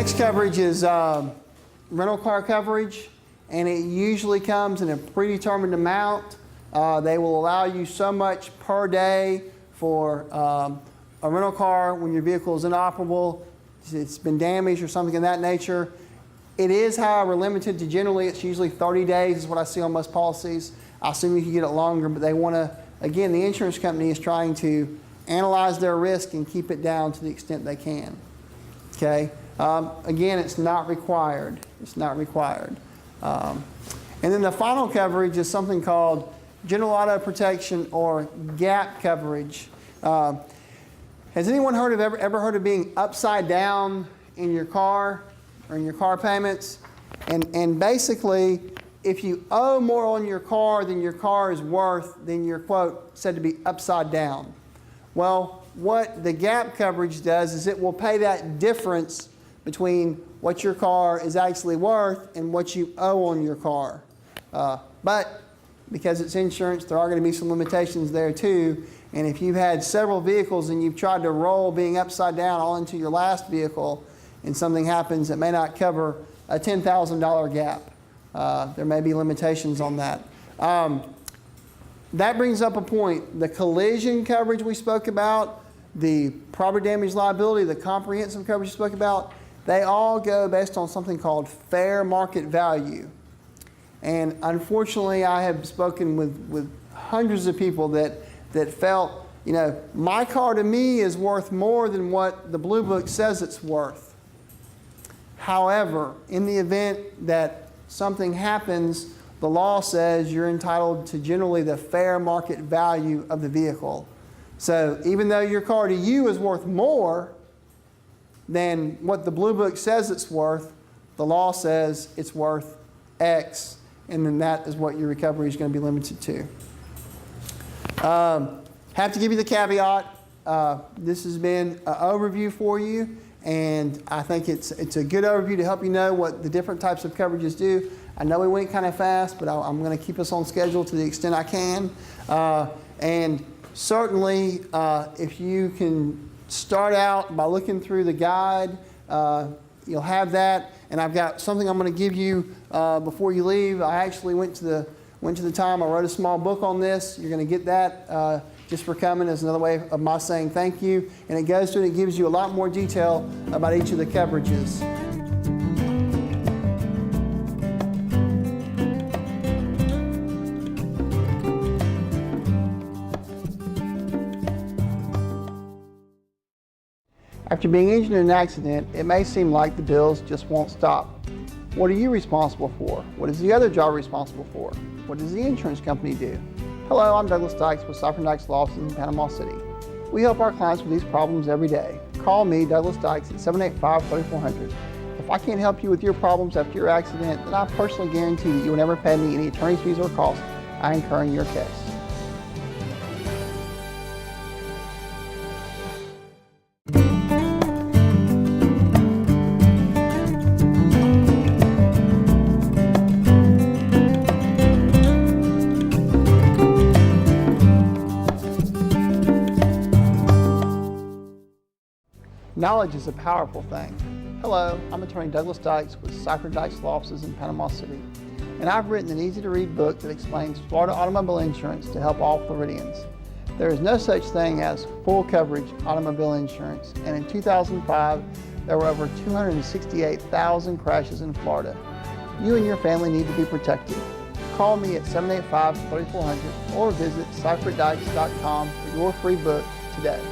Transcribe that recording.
Next coverage is rental car coverage, and it usually comes in a predetermined amount. They will allow you so much per day for a rental car when your vehicle is inoperable, it's been damaged or something of that nature. It is, however, limited to generally, it's usually 30 days is what I see on most policies. I assume you can get it longer, but they want to, again, the insurance company is trying to analyze their risk and keep it down to the extent they can. Okay? Again, it's not required. It's not required. And then the final coverage is something called general auto protection or GAP coverage. Has anyone ever heard of being upside down in your car or in your car payments? And basically, if you owe more on your car than your car is worth, then you're, quote, said to be upside down. Well, what the GAP coverage does is it will pay that difference between what your car is actually worth and what you owe on your car. But because it's insurance, there are going to be some limitations there too. And if you've had several vehicles and you've tried to roll being upside down all into your last vehicle and something happens, it may not cover a $10,000 gap. There may be limitations on that. That brings up a point. The collision coverage we spoke about, the property damage liability, the comprehensive coverage we spoke about, they all go based on something called fair market value. And unfortunately, I have spoken with hundreds of people that felt, you know, my car to me is worth more than what the Blue Book says it's worth. However, in the event that something happens, the law says you're entitled to generally the fair market value of the vehicle. So even though your car to you is worth more than what the Blue Book says it's worth, the law says it's worth X, and then that is what your recovery is going to be limited to. Have to give you the caveat. This has been an overview for you, and I think it's a good overview to help you know what the different types of coverages do. I know we went kind of fast, but I'm going to keep us on schedule to the extent I can. And certainly, if you can start out by looking through the guide, you'll have that. And I've got something I'm going to give you before you leave. I actually went to the time. I wrote a small book on this. You're going to get that just for coming as another way of my saying thank you. And it goes through and it gives you a lot more detail about each of the coverages. After being injured in an accident, it may seem like the bills just won't stop. What are you responsible for? What is the other job responsible for? What does the insurance company do? Hello, I'm Douglas Dykes with Cypher Dykes Law Offices in Panama City. We help our clients with these problems every day. Call me, Douglas Dykes, at 785-3400. If I can't help you with your problems after your accident, then I personally guarantee that you will never pay me any attorney's fees or costs I incur in your case. Knowledge is a powerful thing. Hello, I'm attorney Douglas Dykes with Cypher Dykes Law Offices in Panama City, and I've written an easy-to-read book that explains Florida automobile insurance to help all Floridians. There is no such thing as full coverage automobile insurance, and in 2005, there were over 268,000 crashes in Florida. You and your family need to be protected. Call me at 785-3400 or visit cypherdykes.com for your free book today.